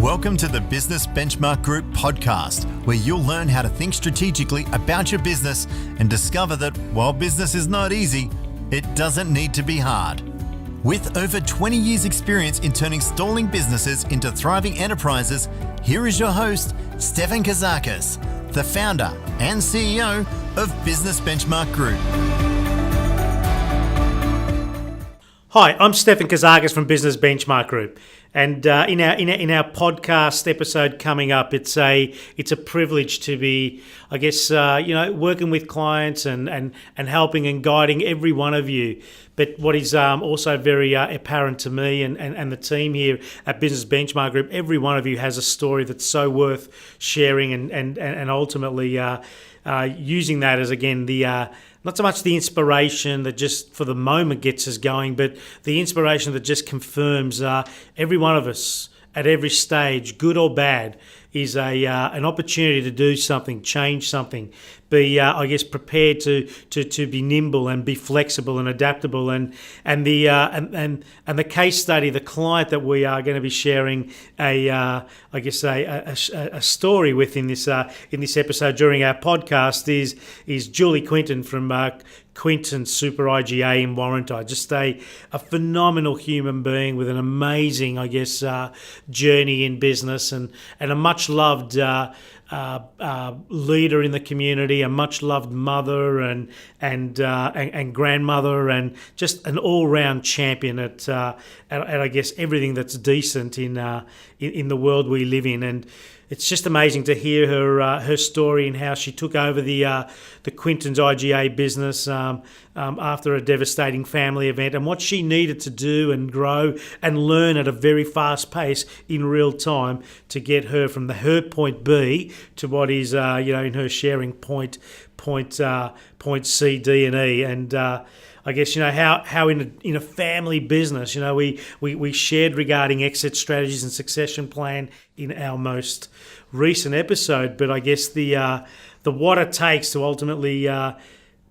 Welcome to the Business Benchmark Group podcast, where you'll learn how to think strategically about your business and discover that while business is not easy, it doesn't need to be hard. With over 20 years experience in turning stalling businesses into thriving enterprises, here is your host, Stefan Kazakis, the founder and CEO of Business Benchmark Group. Hi, I'm Stefan Kazakis from Business Benchmark Group, and in our podcast episode coming up, it's a privilege to be, working with clients and helping and guiding every one of you. But what is also very apparent to me and the team here at Business Benchmark Group, every one of you has a story that's so worth sharing and ultimately using that as, again, the not so much the inspiration that just for the moment gets us going, but the inspiration that just confirms every one of us at every stage, good or bad, is an opportunity to do something, change something, be prepared to be nimble and be flexible and adaptable. And the case study, the client that we are going to be sharing a story with in this episode during our podcast is Julie Quinton from Quinton SUPA IGA in Warrandyte. Just a phenomenal human being with an amazing, journey in business and a much loved leader in the community, a much loved mother and grandmother, and just an all-round champion at everything that's decent in the world we live in. And it's just amazing to hear her story and how she took over the Quinton's IGA business after a devastating family event, and what she needed to do and grow and learn at a very fast pace in real time to get her from her point B to what is in her sharing point C, D, and E. And how in a family business, we shared regarding exit strategies and succession plan in our most recent episode. But I guess the what it takes to ultimately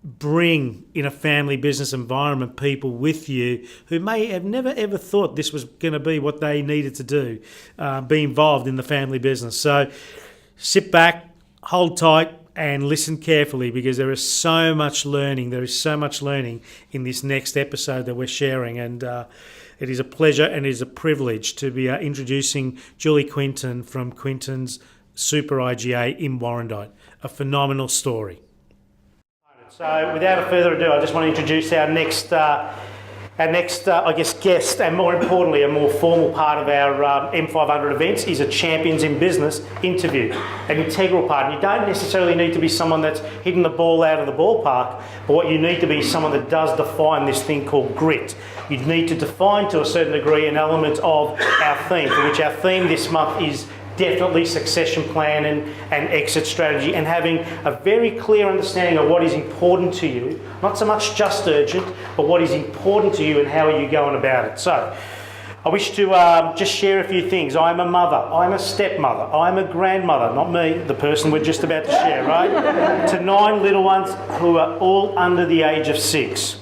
bring in a family business environment people with you who may have never ever thought this was going to be what they needed to do, be involved in the family business. So sit back, hold tight, and listen carefully, because there is so much learning. There is so much learning in this next episode that we're sharing, and it is a pleasure and it is a privilege to be introducing Julie Quinton from Quinton's SUPA IGA in Warrandyte. A phenomenal story. So, without further ado, I just want to introduce our next guest, and more importantly, a more formal part of our M500 events is a Champions in Business interview, an integral part. And you don't necessarily need to be someone that's hitting the ball out of the ballpark, but what you need to be is someone that does define this thing called grit. You need to define, to a certain degree, an element of our theme, for which our theme this month is definitely succession plan and exit strategy, and having a very clear understanding of what is important to you, not so much just urgent, but what is important to you and how are you going about it. So I wish to just share a few things. I'm a mother, I'm a stepmother, I'm a grandmother, not me, the person we're just about to share, right? To 9 little ones who are all under the age of 6.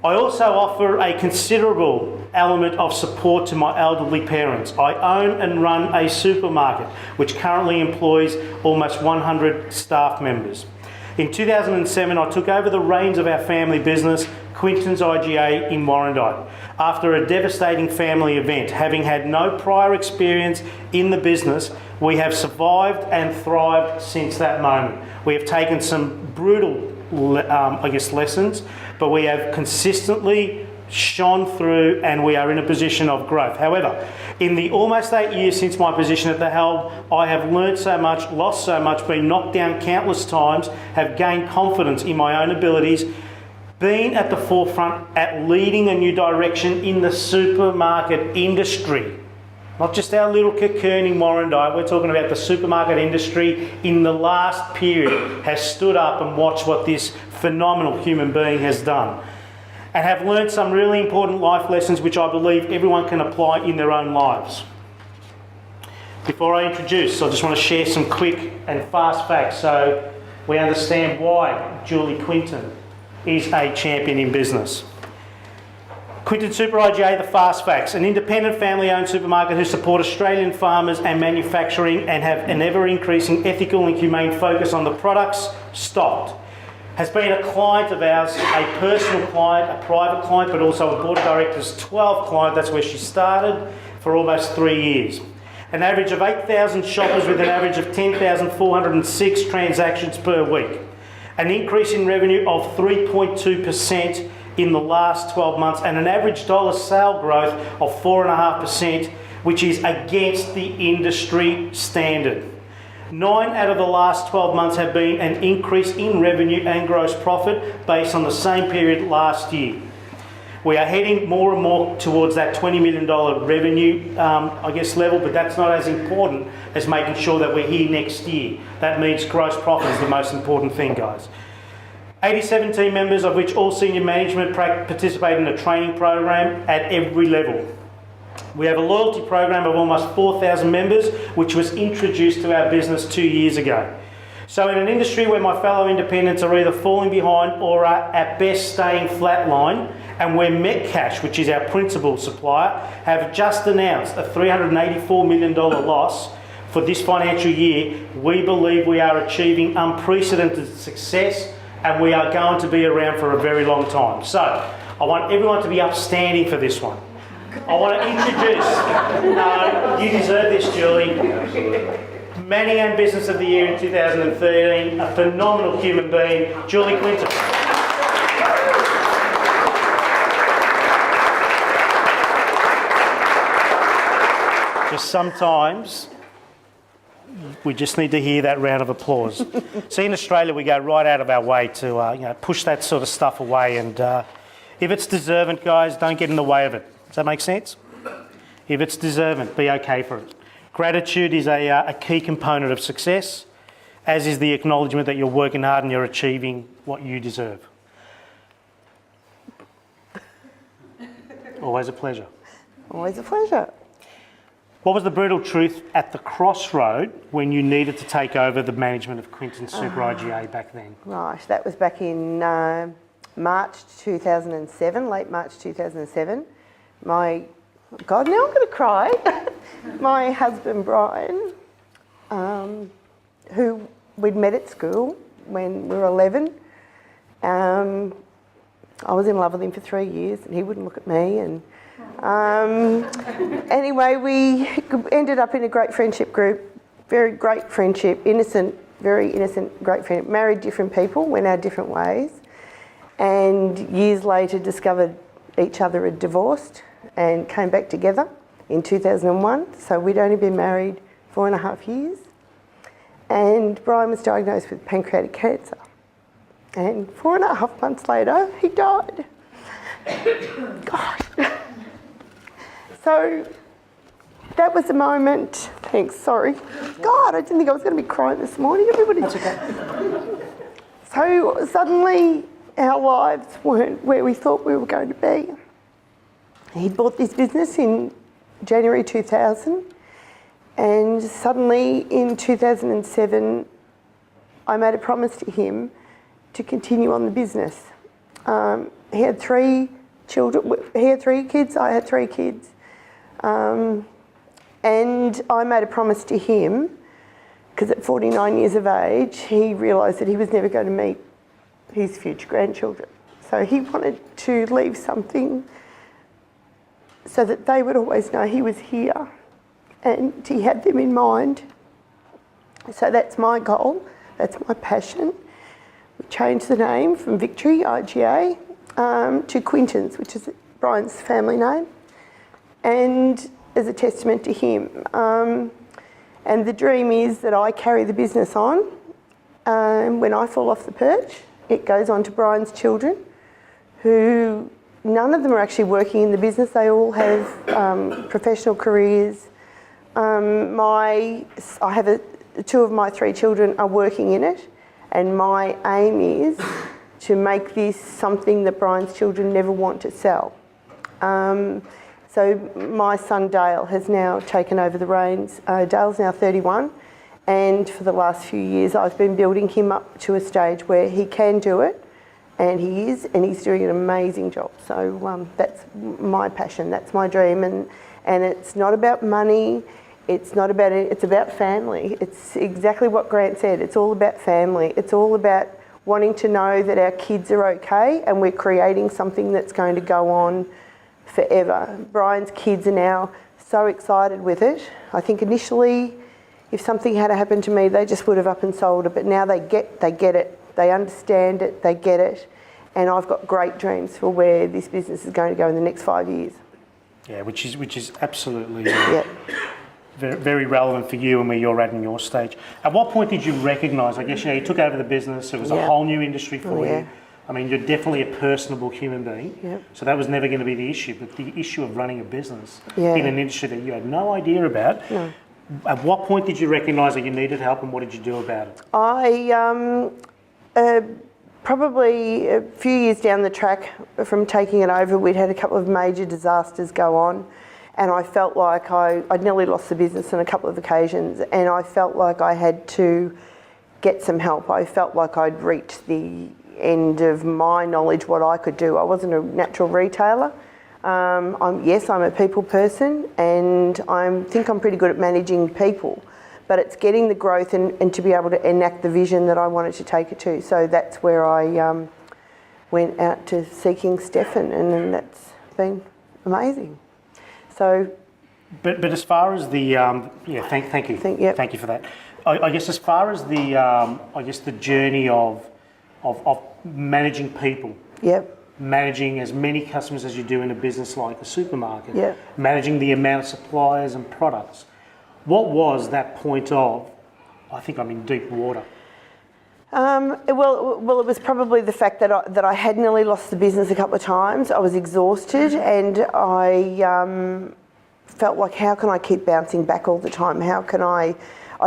I also offer a considerable element of support to my elderly parents. I own and run a supermarket which currently employs almost 100 staff members. In 2007, I took over the reins of our family business, Quinton's IGA in Warrandyte, after a devastating family event. Having had no prior experience in the business, we have survived and thrived since that moment. We have taken some brutal lessons, but we have consistently shone through, and we are in a position of growth. However, in the almost 8 years since my position at the helm, I have learned so much, lost so much, been knocked down countless times, have gained confidence in my own abilities, been at the forefront at leading a new direction in the supermarket industry. Not just our little cocoon in Warrandyte, we're talking about the supermarket industry in the last period has stood up and watched what this phenomenal human being has done, and have learned some really important life lessons which I believe everyone can apply in their own lives. Before I introduce, I just want to share some quick and fast facts so we understand why Julie Quinton is a champion in business. Quinton Super IGA, the Fast Facts, an independent family-owned supermarket who support Australian farmers and manufacturing and have an ever-increasing ethical and humane focus on the products stocked. Has been a client of ours, a personal client, a private client, but also a board of directors 12 client. That's where she started for almost 3 years. An average of 8,000 shoppers with an average of 10,406 transactions per week. An increase in revenue of 3.2% in the last 12 months and an average dollar sale growth of 4.5%, which is against the industry standard. 9 out of the last 12 months have been an increase in revenue and gross profit based on the same period last year. We are heading more and more towards that $20 million revenue, level, but that's not as important as making sure that we're here next year. That means gross profit is the most important thing, guys. 87 team members, of which all senior management participate in a training program at every level. We have a loyalty program of almost 4,000 members, which was introduced to our business 2 years ago. So in an industry where my fellow independents are either falling behind or are at best staying flatline, and where Metcash, which is our principal supplier, have just announced a $384 million loss for this financial year, we believe we are achieving unprecedented success and we are going to be around for a very long time. So I want everyone to be upstanding for this one. I want to introduce, you deserve this, Julie. Manningham Business of the Year in 2013, a phenomenal human being, Julie Quinton. Just sometimes we just need to hear that round of applause. See, in Australia we go right out of our way to push that sort of stuff away, and if it's deserving, guys, don't get in the way of it. Does that make sense? If it's deserving, be okay for it. Gratitude is a key component of success, as is the acknowledgement that you're working hard and you're achieving what you deserve. Always a pleasure. Always a pleasure. What was the brutal truth at the crossroad when you needed to take over the management of Quinton Super IGA back then? Right, that was back in March 2007, late March 2007. God, now I'm going to cry. My husband, Brian, who we'd met at school when we were 11, I was in love with him for 3 years and he wouldn't look at me. And anyway, we ended up in a great friendship group, very great friendship, innocent, very innocent, great friendship, married different people, went our different ways, and years later discovered each other had divorced and came back together in 2001. So we'd only been married 4.5 years. And Brian was diagnosed with pancreatic cancer. And 4.5 months later, he died. God. So that was a moment, thanks, sorry. God, I didn't think I was going to be crying this morning. Everybody's okay. So suddenly our lives weren't where we thought we were going to be. He bought this business in January 2000, and suddenly in 2007, I made a promise to him to continue on the business. He had 3 children. He had 3 kids. I had 3 kids. And I made a promise to him, because at 49 years of age, he realised that he was never going to meet his future grandchildren. So he wanted to leave something so that they would always know he was here and he had them in mind. So that's my goal, that's my passion. We changed the name from Victory, IGA, to Quinton's, which is Brian's family name, and as a testament to him. And the dream is that I carry the business on. When I fall off the perch, it goes on to Brian's children, who none of them are actually working in the business. They all have professional careers. I have 2 of my 3 children are working in it, and my aim is to make this something that Brian's children never want to sell. So my son Dale has now taken over the reins. Dale's now 31, and for the last few years I've been building him up to a stage where he can do it and he is, and he's doing an amazing job. So that's my passion, that's my dream, and it's not about money, it's not about it, it's about family. It's exactly what Grant said, it's all about family. It's all about wanting to know that our kids are okay and we're creating something that's going to go on forever. Brian's kids are now so excited with it. I think initially, if something had happened to me, they just would have up and sold it, but now they get it, they understand it, they get it, and I've got great dreams for where this business is going to go in the next 5 years. Yeah, which is absolutely Yep. very, very relevant for you and where you're at in your stage. At what point did you recognise, I guess, you took over the business, it was a whole new industry for you. I mean, you're definitely a personable human being, so that was never going to be the issue, but the issue of running a business in an industry that you had no idea about, at what point did you recognise that you needed help and what did you do about it? I, probably a few years down the track from taking it over, we'd had a couple of major disasters go on, and I felt like I'd nearly lost the business on a couple of occasions, and I felt like I had to get some help. I felt like I'd reached the end of my knowledge, what I could do. I wasn't a natural retailer. I'm a people person, and I think I'm pretty good at managing people, but it's getting the growth and to be able to enact the vision that I wanted to take it to. So that's where I went out to seeking Stefan, and that's been amazing. So, but as far as the thank you thank you for that. I guess as far as the journey of managing people. Yep. Managing as many customers as you do in a business like a supermarket, managing the amount of suppliers and products. What was that point of, I think I'm in deep water? Well, it was probably the fact that I had nearly lost the business a couple of times. I was exhausted, and I felt like, how can I keep bouncing back all the time? How can I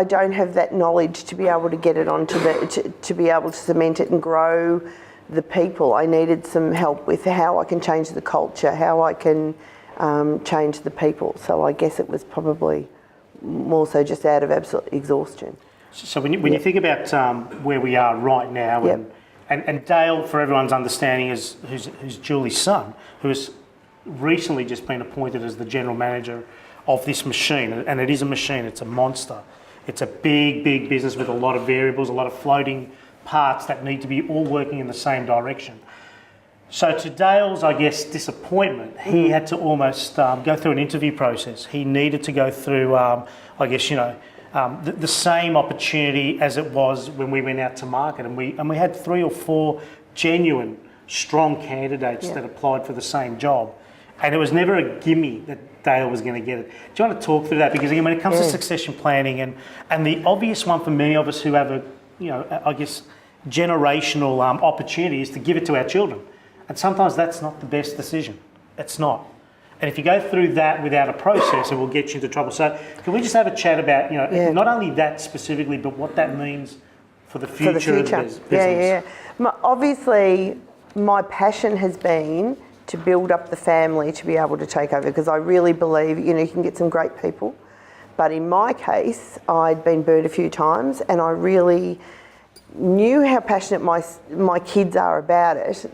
don't have that knowledge to be able to get it onto to be able to cement it and grow the people. I needed some help with how I can change the culture, how I can change the people. So I guess it was probably more so just out of absolute exhaustion. So when you think about where we are right now, and Dale, for everyone's understanding, who's Julie's son, who has recently just been appointed as the general manager of this machine, and it is a machine, it's a monster. It's a big, big business with a lot of variables, a lot of floating parts that need to be all working in the same direction. So to Dale's, I guess, disappointment, he had to almost go through an interview process. He needed to go through, the same opportunity as it was when we went out to market, and we had 3 or 4 genuine, strong candidates that applied for the same job, and it was never a gimme that Dale was going to get it. Do you want to talk through that? Because again, when it comes to succession planning, and the obvious one for many of us who have generational opportunity is to give it to our children. And sometimes that's not the best decision. It's not. And if you go through that without a process, it will get you into trouble. So can we just have a chat about, not only that specifically, but what that means for the future of the business? Obviously, my passion has been to build up the family to be able to take over, because I really believe, you can get some great people. But in my case, I'd been burnt a few times, and I really knew how passionate my kids are about it.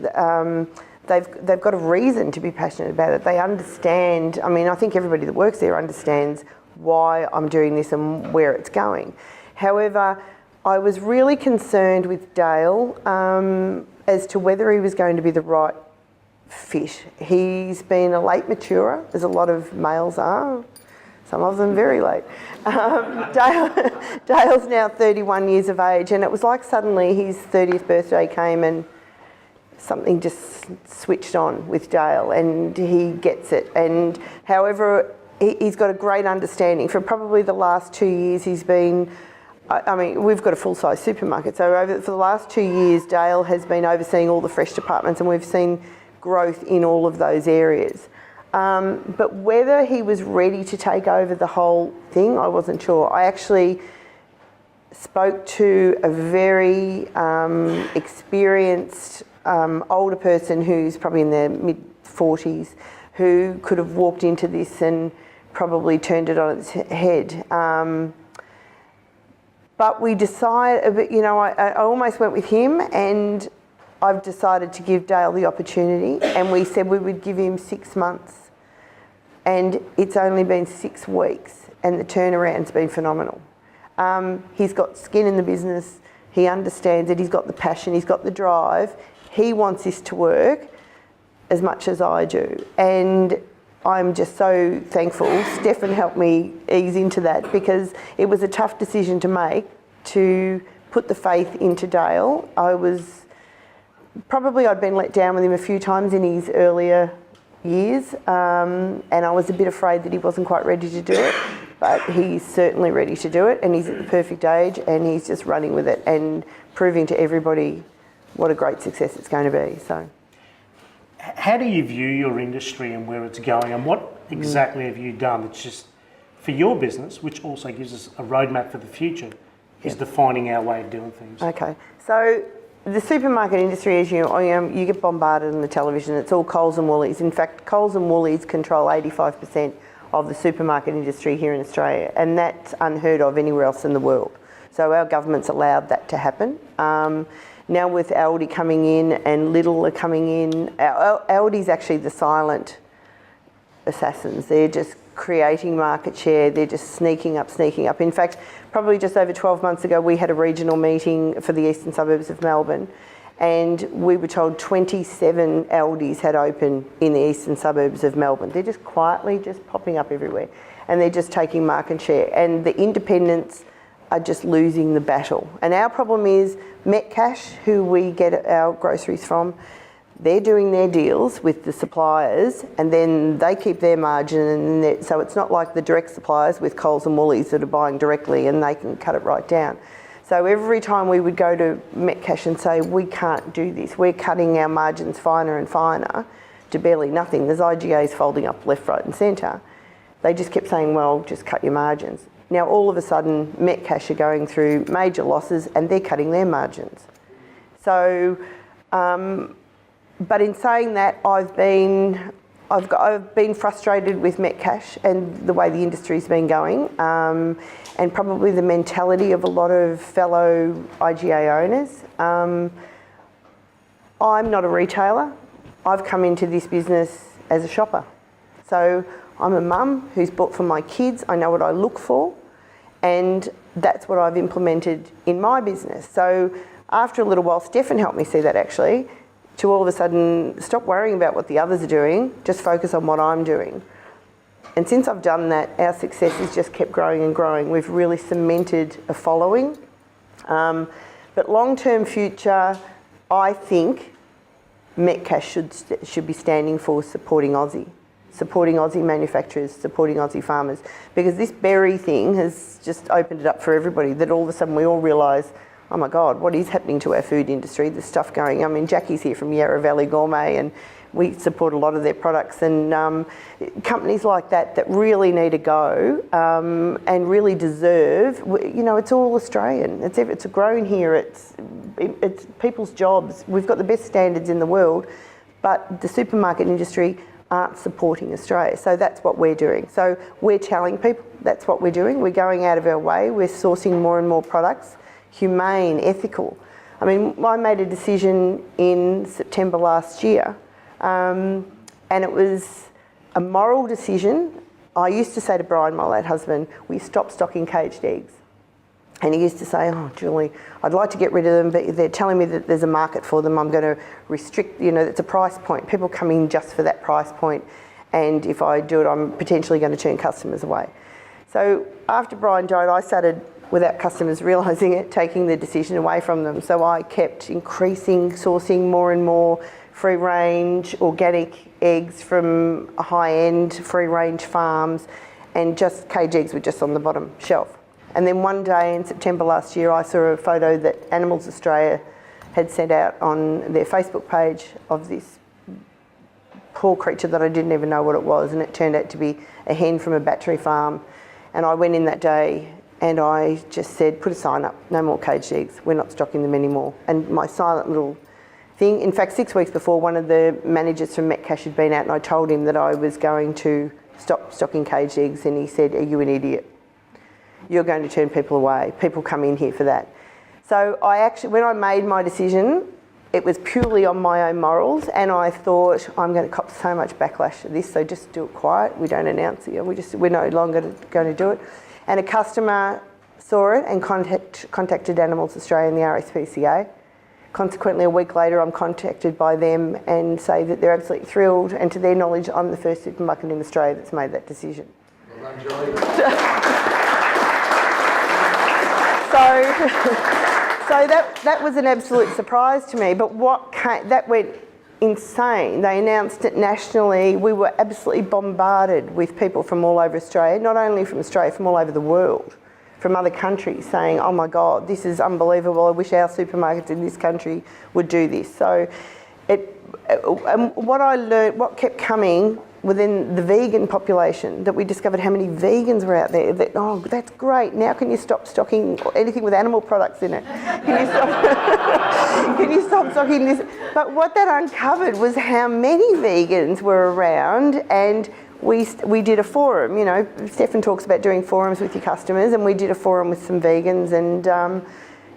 They've got a reason to be passionate about it. They understand. I mean, I think everybody that works there understands why I'm doing this and where it's going. However, I was really concerned with Dale as to whether he was going to be the right fit. He's been a late maturer, as a lot of males are. Some of them very late. Dale's now 31 years of age, and it was like suddenly his 30th birthday came and something just switched on with Dale, and he gets it. And however, he's got a great understanding. For probably the last 2 years, he's been, we've got a full-size supermarket, so for the last 2 years, Dale has been overseeing all the fresh departments, and we've seen growth in all of those areas. But whether he was ready to take over the whole thing, I wasn't sure. I actually spoke to a very experienced older person who's probably in their mid-40s, who could have walked into this and probably turned it on its head. But we decided, I almost went with him, and I've decided to give Dale the opportunity, and we said we would give him 6 months. And it's only been 6 weeks, and the turnaround's been phenomenal. He's got skin in the business, he understands it, he's got the passion, he's got the drive. He wants this to work as much as I do. And I'm just so thankful. Stefan helped me ease into that, because it was a tough decision to make, to put the faith into Dale. I'd been let down with him a few times in his earlier years, and I was a bit afraid that he wasn't quite ready to do it, but he's certainly ready to do it, and he's at the perfect age, and he's just running with it and proving to everybody what a great success it's going to be. So, how do you view your industry and where it's going, and what exactly have you done that's just for your business, which also gives us a roadmap for the future, is defining our way of doing things? Okay, so the supermarket industry, as you get bombarded on the television, it's all Coles and Woolies. In fact, Coles and Woolies control 85% of the supermarket industry here in Australia, and that's unheard of anywhere else in the world. So our government's allowed that to happen. Now with Aldi coming in and Lidl are coming in, Aldi's actually the silent assassins. They're just creating market share, they're just sneaking up. In fact, probably just over 12 months ago, we had a regional meeting for the eastern suburbs of Melbourne, and we were told 27 Aldis had opened in the eastern suburbs of Melbourne. They're just quietly just popping up everywhere, and they're just taking market share. And the independents are just losing the battle. And our problem is Metcash, who we get our groceries from, they're doing their deals with the suppliers, and then they keep their margin, and so it's not like the direct suppliers with Coles and Woolies that are buying directly and they can cut it right down. So every time we would go to Metcash and say, we can't do this, we're cutting our margins finer and finer to barely nothing. There's IGAs folding up left, right and centre. They just kept saying, well, just cut your margins. Now all of a sudden Metcash are going through major losses and they're cutting their margins. So, but in saying that, I've been frustrated with Metcash and the way the industry's been going, and probably the mentality of a lot of fellow IGA owners. I'm not a retailer. I've come into this business as a shopper. So I'm a mum who's bought for my kids. I know what I look for, and that's what I've implemented in my business. So after a little while, Stefan helped me see that actually, to all of a sudden stop worrying about what the others are doing, just focus on what I'm doing. And since I've done that, our success has just kept growing and growing. We've really cemented a following. But long-term future, I think Metcash should be standing for supporting Aussie manufacturers, supporting Aussie farmers, because this berry thing has just opened it up for everybody, that all of a sudden we all realise, oh my God, what is happening to our food industry? There's stuff going. I mean, Jackie's here from Yarra Valley Gourmet, and we support a lot of their products, and companies like that really need to go and really deserve. You know, it's all Australian. It's grown here. It's people's jobs. We've got the best standards in the world, but the supermarket industry aren't supporting Australia. So that's what we're doing. So we're telling people that's what we're doing. We're going out of our way. We're sourcing more and more products. Humane, ethical. I mean, I made a decision in September last year, and it was a moral decision. I used to say to Brian, my late husband, we stopped stocking caged eggs. And he used to say, oh, Julie, I'd like to get rid of them, but they're telling me that there's a market for them. I'm going to restrict, you know, it's a price point. People come in just for that price point, and if I do it, I'm potentially going to turn customers away. So after Brian died, I started, without customers realising it, taking the decision away from them. So I kept sourcing more and more free-range organic eggs from high-end free-range farms, and just cage eggs were just on the bottom shelf. And then one day in September last year, I saw a photo that Animals Australia had sent out on their Facebook page of this poor creature that I didn't even know what it was, and it turned out to be a hen from a battery farm. And I went in that day and I just said, put a sign up, no more caged eggs, we're not stocking them anymore. And my silent little thing, in fact 6 weeks before, one of the managers from Metcash had been out and I told him that I was going to stop stocking caged eggs, and he said, are you an idiot? You're going to turn people away. People come in here for that. So I actually, when I made my decision, it was purely on my own morals, and I thought, I'm going to cop so much backlash to this, so just do it quiet. We don't announce it. We're no longer going to do it. And a customer saw it and contacted Animals Australia and the RSPCA. Consequently, a week later, I'm contacted by them and say that they're absolutely thrilled, and to their knowledge, I'm the first supermarket in Australia that's made that decision. Well done, Julie. So that was an absolute surprise to me, but that went insane. They announced it nationally. We were absolutely bombarded with people from all over Australia, not only from Australia, from all over the world, from other countries saying, oh my God, this is unbelievable. I wish our supermarkets in this country would do this. So what I learned, what kept coming within the vegan population, that we discovered how many vegans were out there, that, oh, that's great, now can you stop stocking anything with animal products in it? Can you stop stocking this? But what that uncovered was how many vegans were around, and we did a forum. You know, Stefan talks about doing forums with your customers, and we did a forum with some vegans, and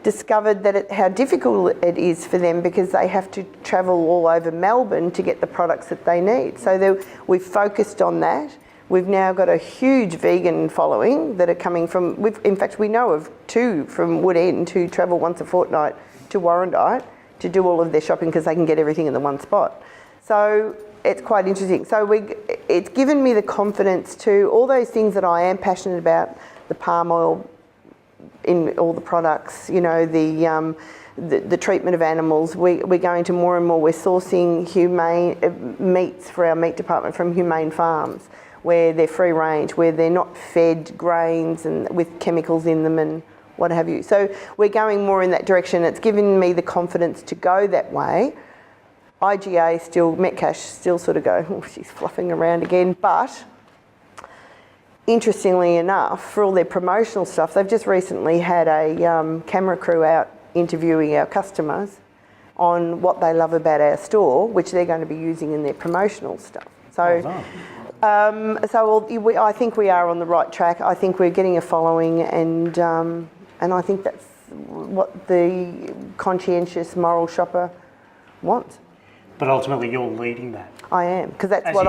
discovered that how difficult it is for them, because they have to travel all over Melbourne to get the products that they need. So we focused on that. We've now got a huge vegan following that are coming from, in fact, we know of 2 from Wood End who travel once a fortnight to Warrandyte to do all of their shopping because they can get everything in the one spot. So it's quite interesting. So it's given me the confidence to, all those things that I am passionate about, the palm oil in all the products, you know, the treatment of animals. We're going to more and more, we're sourcing humane meats for our meat department from humane farms, where they're free range, where they're not fed grains and with chemicals in them and what have you. So we're going more in that direction. It's given me the confidence to go that way. IGA still, Metcash still sort of go, oh, she's fluffing around again, but interestingly enough, for all their promotional stuff, they've just recently had a camera crew out interviewing our customers on what they love about our store, which they're going to be using in their promotional stuff. So, I think we are on the right track. I think we're getting a following, and I think that's what the conscientious moral shopper wants. But ultimately, you're leading that. I am, because that's And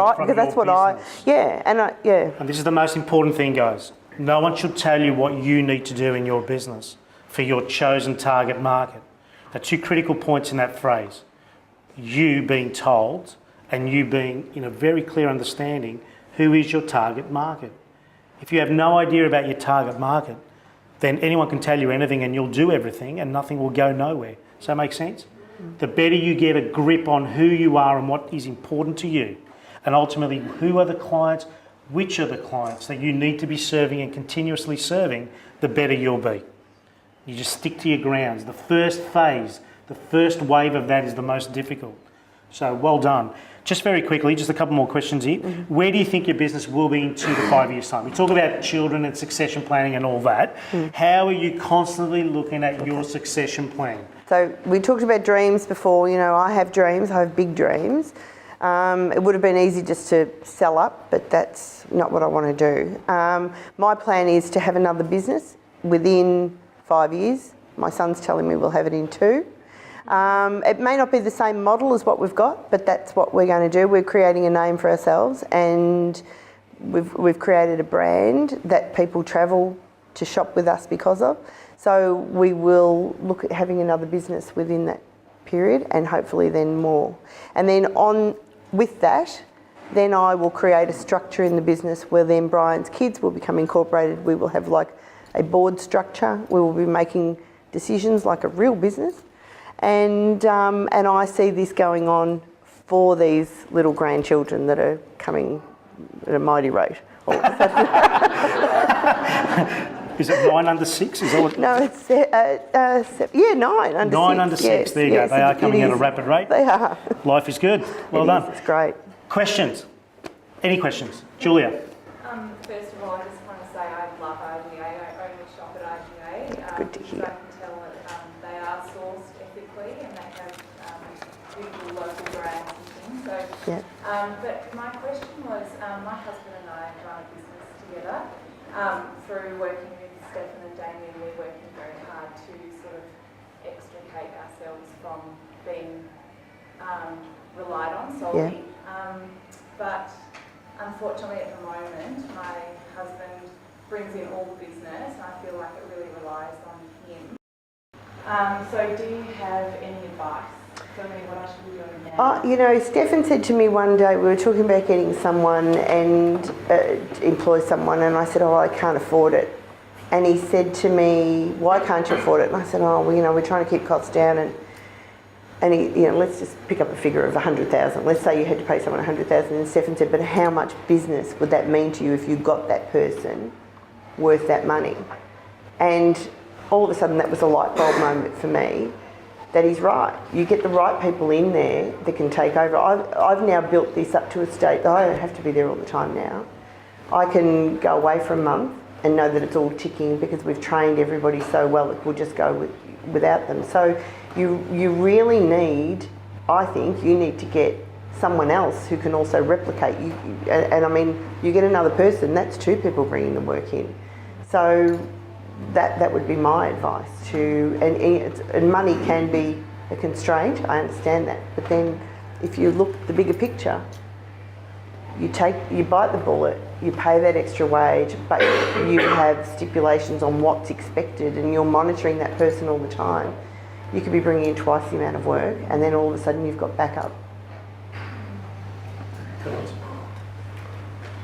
this is the most important thing, guys. No one should tell you what you need to do in your business for your chosen target market. The 2 critical points in that phrase: you being told, and you being in a very clear understanding who is your target market. If you have no idea about your target market, then anyone can tell you anything and you'll do everything and nothing will go nowhere. Does that make sense? The better you get a grip on who you are and what is important to you, and ultimately who are the clients, which are the clients that you need to be serving and continuously serving, the better you'll be. You just stick to your grounds. The first phase, the first wave of that is the most difficult. So well done. Just very quickly, just a couple more questions here. Mm-hmm. Where do you think your business will be in 2 to 5 years' time? We talk about children and succession planning and all that. How are you constantly looking at your succession plan? So we talked about dreams before. You know, I have dreams. I have big dreams. It would have been easy just to sell up, but that's not what I want to do. My plan is to have another business within 5 years. My son's telling me we'll have it in 2. It may not be the same model as what we've got, but that's what we're going to do. We're creating a name for ourselves, and we've created a brand that people travel to shop with us because of. So we will look at having another business within that period, and hopefully then more. And then on with that, then I will create a structure in the business where then Brian's kids will become incorporated. We will have like a board structure. We will be making decisions like a real business. And I see this going on for these little grandchildren that are coming at a mighty rate. Is it 9 under 6? Is that what? No, it's 9 under 6. 9 under 6. Yes, there you go. They are coming at a rapid rate. They are. Life is good. Well done. It's great. Questions? Any questions? Julia. First of all, I just want to say I love IGA. I only shop at IGA. It's good to hear. So I can tell that they are sourced ethically and they have beautiful local brands and things. So, but my question was, my husband and I run a business together. Through working with Stefan and Damien, we're working very hard to sort of extricate ourselves from been relied on solely. But unfortunately at the moment, my husband brings in all the business and I feel like it really relies on him. So do you have any advice for me what I should be doing now? You know, Stefan said to me one day, we were talking about getting someone and employ someone, and I said, oh, I can't afford it. And he said to me, why can't you afford it? And I said, oh, well, you know, we're trying to keep costs down, and he, you know, let's just pick up a figure of 100,000. Let's say you had to pay someone 100,000, and Stefan said, but how much business would that mean to you if you got that person worth that money? And all of a sudden that was a light bulb moment for me, that he's right. You get the right people in there that can take over. I've now built this up to a state that I don't have to be there all the time now. I can go away for a month and know that it's all ticking because we've trained everybody so well that we'll just go without them. So you really need, I think, you need to get someone else who can also replicate you. And I mean, you get another person, that's two people bringing the work in. So that would be my advice to, and money can be a constraint, I understand that, but then if you look at the bigger picture, you bite the bullet, you pay that extra wage, but you have stipulations on what's expected and you're monitoring that person all the time. You could be bringing in twice the amount of work and then all of a sudden you've got backup.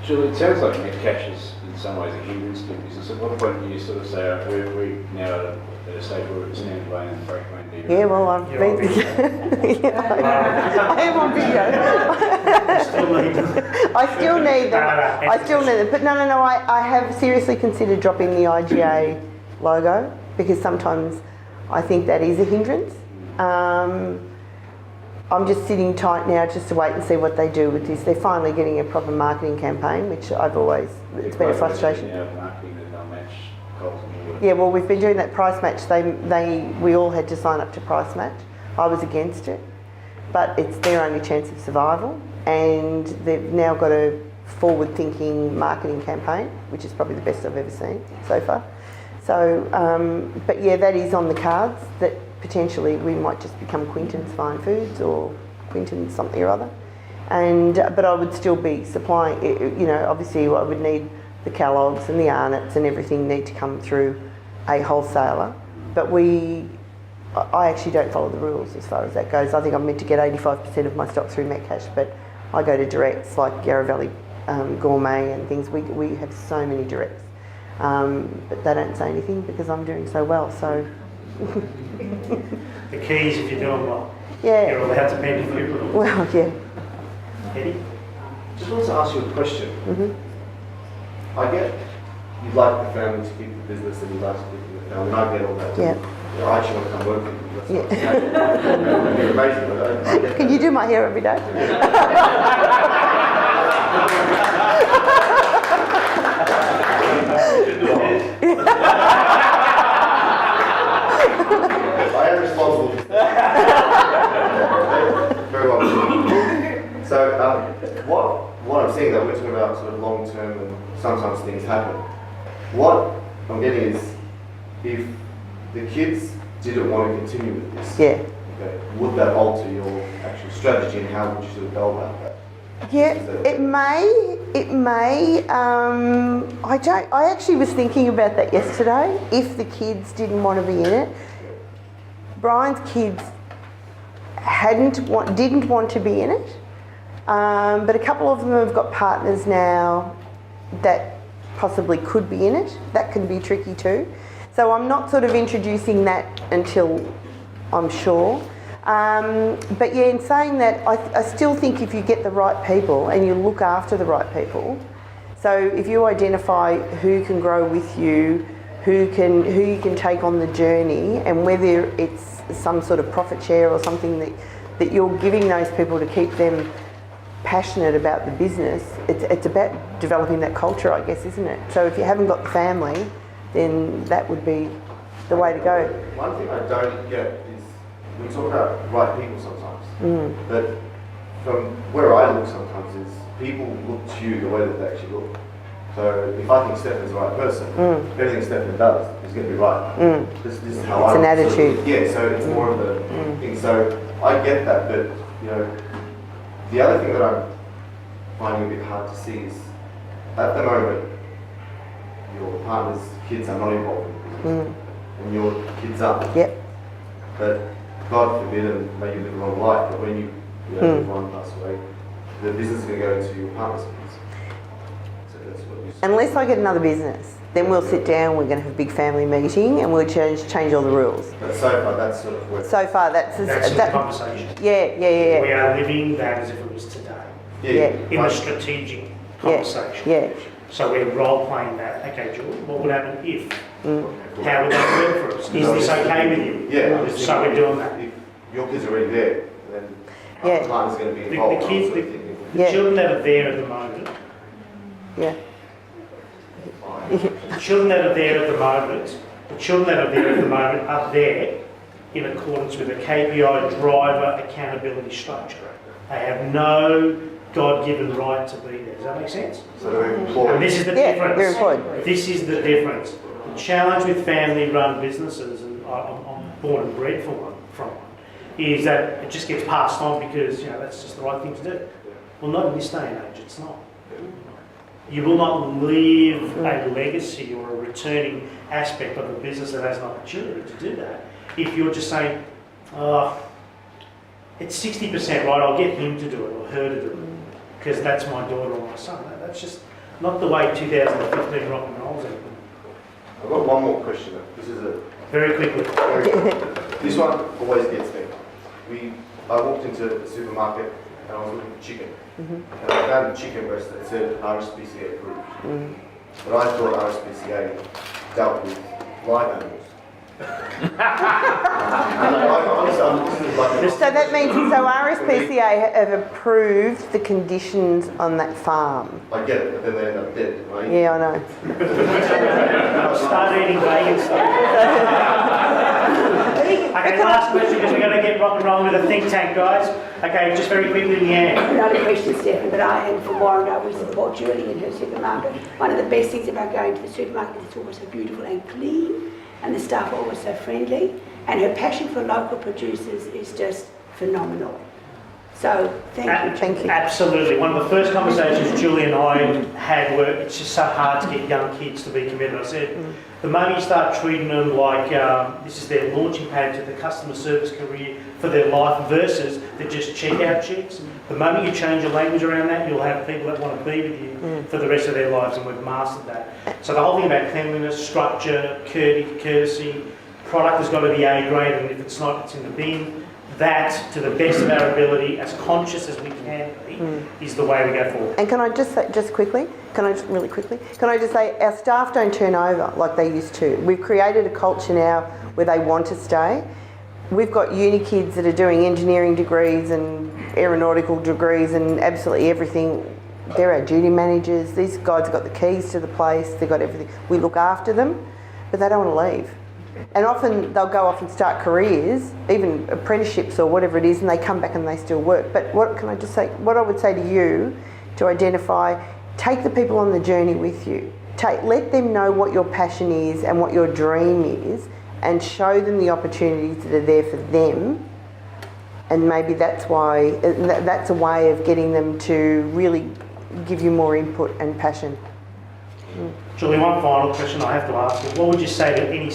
Julie, it sounds like net cash is in some ways a hindrance to business. At what point do you sort of say, we're now at a stage where it's standalone and break my deal? Yeah, well, I've been... I am on video. I still need them. I still need them. But no, I have seriously considered dropping the IGA logo because sometimes I think that is a hindrance. I'm just sitting tight now just to wait and see what they do with this. They're finally getting a proper marketing campaign, which I've always, it's been a frustration. Yeah, well, we've been doing that price match. We all had to sign up to price match. I was against it, but it's their only chance of survival. And they've now got a forward-thinking marketing campaign, which is probably the best I've ever seen so far. So, but yeah, that is on the cards, that potentially we might just become Quinton's Fine Foods or Quinton's something or other. And but I would still be supplying, you know, obviously I would need the Kellogg's and the Arnott's and everything need to come through a wholesaler. But I actually don't follow the rules as far as that goes. I think I'm meant to get 85% of my stock through Metcash, but I go to directs like Yarra Valley Gourmet and things. We have so many directs. But they don't say anything because I'm doing so well, so... The key is if you're doing well. Yeah. You're allowed to bend a few rules. Well, yeah. Eddie? Just wanted to ask you a question. Mm-hmm. I get you'd like the family to keep the business and you'd like to keep the family, and I get all that. Yeah. I actually want to come work with you. That's it's amazing. But I get Can that. you do my hair every day? I am responsible for that. Very well. So, what I'm seeing though, we're talking about sort of long term and sometimes things happen. What I'm getting is, if the kids didn't want to continue with this, Yeah. okay, would that alter your actual strategy and how would you sort of go about that? Yeah, it may. I actually was thinking about that yesterday. If the kids didn't want to be in it, Brian's kids didn't want to be in it, but a couple of them have got partners now that possibly could be in it. That can be tricky too. So I'm not sort of introducing that until I'm sure. But yeah, in saying that, I still think if you get the right people and you look after the right people, so if you identify who can grow with you, who you can take on the journey, and whether it's some sort of profit share or something that you're giving those people to keep them passionate about the business, it's about developing that culture, I guess, isn't it? So if you haven't got the family, then that would be the way to go. One thing I don't get is, we talk about right people sometimes, but from where I look sometimes is people look to you the way that they actually look. So if I think Stefan's the right person, everything Stefan does is going to be right. This is how It's an attitude. Yeah, so it's more of a thing. So I get that, but you know, the other thing that I'm finding a bit hard to see is at the moment your partner's kids are not involved in the business, and your kids are. Yep. But God forbid, and may you live a long life, but when you know, if one pass away, the business is going to go into your partner's kids. So that's what you. Unless I get another business, then we'll sit down, we're going to have a big family meeting and we'll change all the rules. But so far, that's sort of where. So far, that's the conversation. Yeah. We are living that as if it was today. Yeah. In a strategic conversation. Yeah. So we're role playing that. Okay, Julie, what would happen if? How would that work for us? Is this okay with you? Yeah. So we're doing that. If your kids are already there, then Yeah. our partner's going to be The involved. kids, the children that are there at the moment, Yeah. the children that are there at the moment are there in accordance with a KPI driver accountability structure. They have no God-given right to be there. Does that make sense? So they're employed. And this is the Yeah, difference. we're employed. This is the difference. The challenge with family-run businesses, and I'm born and bred from one, is that it just gets passed on because that's just the right thing to do. Well, not in this day and age. It's not. You will not leave a legacy or a returning aspect of a business that has an opportunity to do that if you're just saying, it's 60% right, I'll get him to do it or her to do it because that's my daughter or my son. That's just not the way 2015 rock and rolls anymore. I've got one more question. This is a Very quickly. this one always gets me. I walked into the supermarket and I was looking for chicken. And I found a chicken breast that said RSPCA approved. But I thought RSPCA dealt with live animals. So that means, RSPCA have approved the conditions on that farm. I get it, but then they end up dead, right? Yeah, I know. Start eating vegan stuff. Okay, last question because we're going to get rock and roll with the think tank, guys. Okay, just very quickly, Leanne. Not a question, Stefan, but I am from Warrandyte. We support Julie in her supermarket. One of the best things about going to the supermarket is it's always so beautiful and clean, and the staff are always so friendly, and her passion for local producers is just phenomenal. So, thank you. Absolutely. One of the first conversations Julie and I had were, it's just so hard to get young kids to be committed. I said, the moment you start treating them like this is their launching pad to the customer service career for their life versus they're just checkout chicks, the moment you change your language around that, you'll have people that want to be with you for the rest of their lives, and we've mastered that. So the whole thing about cleanliness, structure, courtesy, product has got to be A grade, and if it's not, it's in the bin. That, to the best of our ability, as conscious as we can be, is the way we go forward. And can I just say, can I just say, our staff don't turn over like they used to. We've created a culture now where they want to stay. We've got uni kids that are doing engineering degrees and aeronautical degrees and absolutely everything. They're our duty managers. These guys have got the keys to the place. They've got everything. We look after them, but they don't want to leave. And often they'll go off and start careers, even apprenticeships or whatever it is, and they come back and they still work. But what I would say to you, to identify, take the people on the journey with you. Let them know what your passion is and what your dream is, and show them the opportunities that are there for them. And maybe that's a way of getting them to really give you more input and passion. Julie, one final question I have to ask you. What would you say to any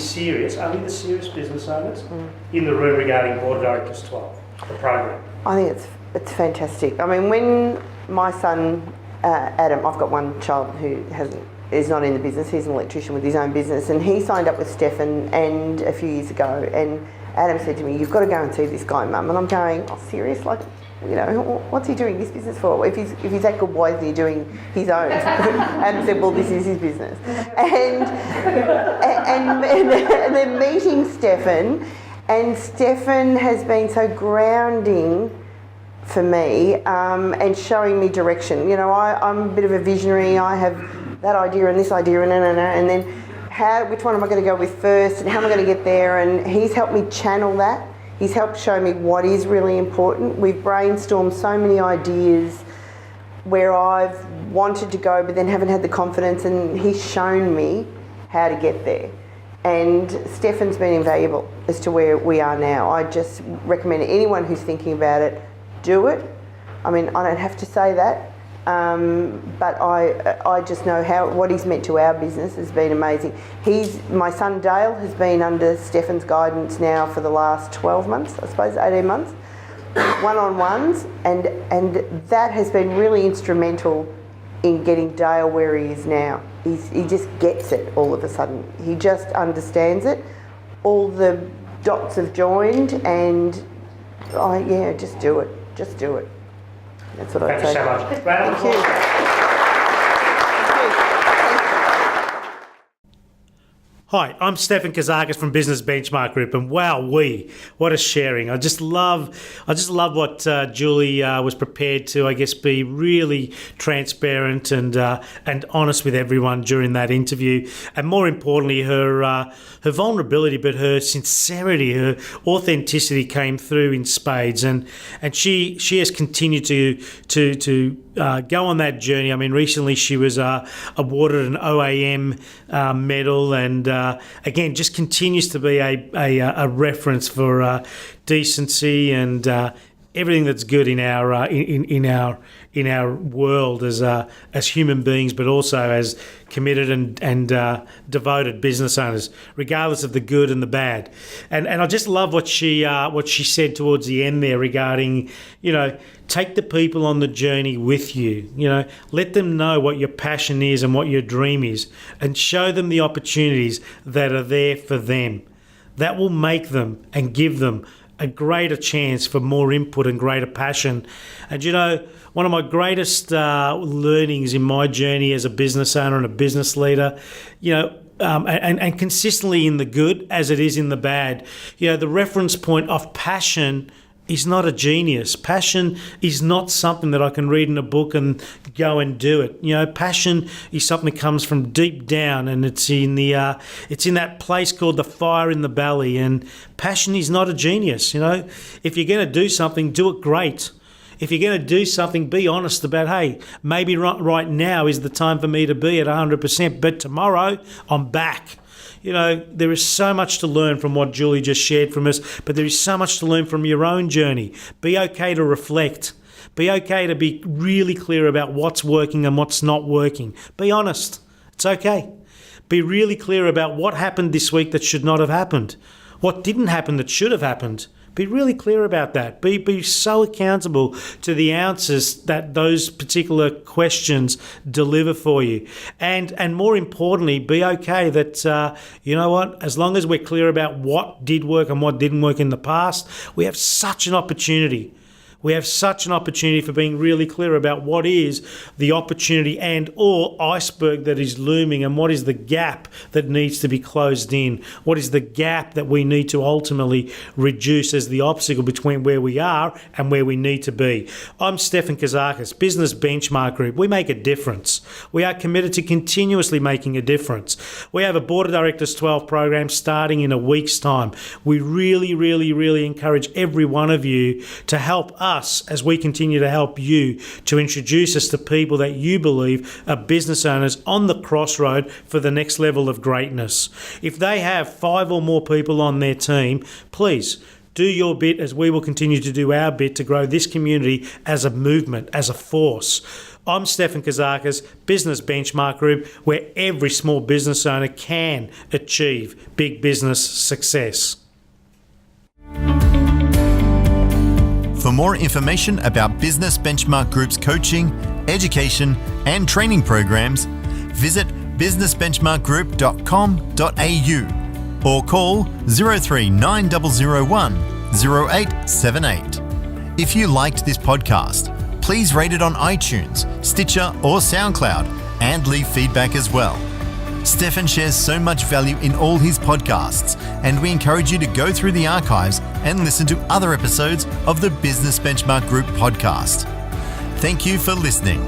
only the serious business owners in the room regarding Board of Directors 12, the program? I think it's fantastic. I mean, when my son, Adam, I've got one child who is not in the business, he's an electrician with his own business, and he signed up with Stefan and a few years ago, and Adam said to me, "You've got to go and see this guy, Mum." And I'm going, "Oh, serious? Like, what's he doing this business for? If he's that good, why isn't he doing his own?" And said, "Well, this is his business." And then meeting Stefan, and Stefan has been so grounding for me and showing me direction. I'm a bit of a visionary. I have that idea and this idea and then which one am I going to go with first, and how am I going to get there? And he's helped me channel that. He's helped show me what is really important. We've brainstormed so many ideas where I've wanted to go, but then haven't had the confidence, and he's shown me how to get there. And Stefan's been invaluable as to where we are now. I just recommend anyone who's thinking about it, do it. I mean, I don't have to say that, but I just know what he's meant to our business has been amazing. My son Dale has been under Stefan's guidance now for the last 12 months, I suppose, 18 months, one-on-ones, and that has been really instrumental in getting Dale where he is now. He just gets it all of a sudden. He just understands it. All the dots have joined, and just do it. Just do it. That's what I'd say. Thank you so much. Round of Thank applause. you. Hi, I'm Stefan Kazakis from Business Benchmark Group, and wowee, what a sharing! I just love what Julie was prepared to, I guess, be really transparent and honest with everyone during that interview, and more importantly, her vulnerability, but her sincerity, her authenticity came through in spades, and she has continued to go on that journey. I mean, recently she was awarded an OAM medal, and again, just continues to be a reference for decency and everything that's good in our world as human beings, but also as committed and devoted business owners, regardless of the good and the bad. And I just love what she said towards the end there regarding, take the people on the journey with you. Let them know what your passion is and what your dream is, and show them the opportunities that are there for them. That will make them and give them a greater chance for more input and greater passion. And one of my greatest learnings in my journey as a business owner and a business leader, and consistently in the good as it is in the bad, the reference point of passion is not a genius. Passion is not something that I can read in a book and go and do it. Passion is something that comes from deep down, and it's in that place called the fire in the belly. And passion is not a genius. If you're going to do something, do it great. If you're going to do something, be honest about, hey, maybe right now is the time for me to be at 100%, but tomorrow I'm back. There is so much to learn from what Julie just shared from us, but there is so much to learn from your own journey. Be okay to reflect. Be okay to be really clear about what's working and what's not working. Be honest. It's okay. Be really clear about what happened this week that should not have happened. What didn't happen that should have happened. Be really clear about that. Be so accountable to the answers that those particular questions deliver for you. And more importantly, be okay that, as long as we're clear about what did work and what didn't work in the past, we have such an opportunity. We have such an opportunity for being really clear about what is the opportunity and or iceberg that is looming, and what is the gap that needs to be closed in. What is the gap that we need to ultimately reduce as the obstacle between where we are and where we need to be. I'm Stefan Kazakis, Business Benchmark Group. We make a difference. We are committed to continuously making a difference. We have a Board of Directors 12 program starting in a week's time. We really, really, really encourage every one of you to help us as we continue to help you, to introduce us to people that you believe are business owners on the crossroad for the next level of greatness. If they have 5 or more people on their team, please do your bit as we will continue to do our bit to grow this community as a movement, as a force. I'm Stefan Kazakis, Business Benchmark Group, where every small business owner can achieve big business success. For more information about Business Benchmark Group's coaching, education and training programs, visit businessbenchmarkgroup.com.au or call 039001 0878. If you liked this podcast, please rate it on iTunes, Stitcher or SoundCloud and leave feedback as well. Stefan shares so much value in all his podcasts, and we encourage you to go through the archives and listen to other episodes of the Business Benchmark Group podcast. Thank you for listening.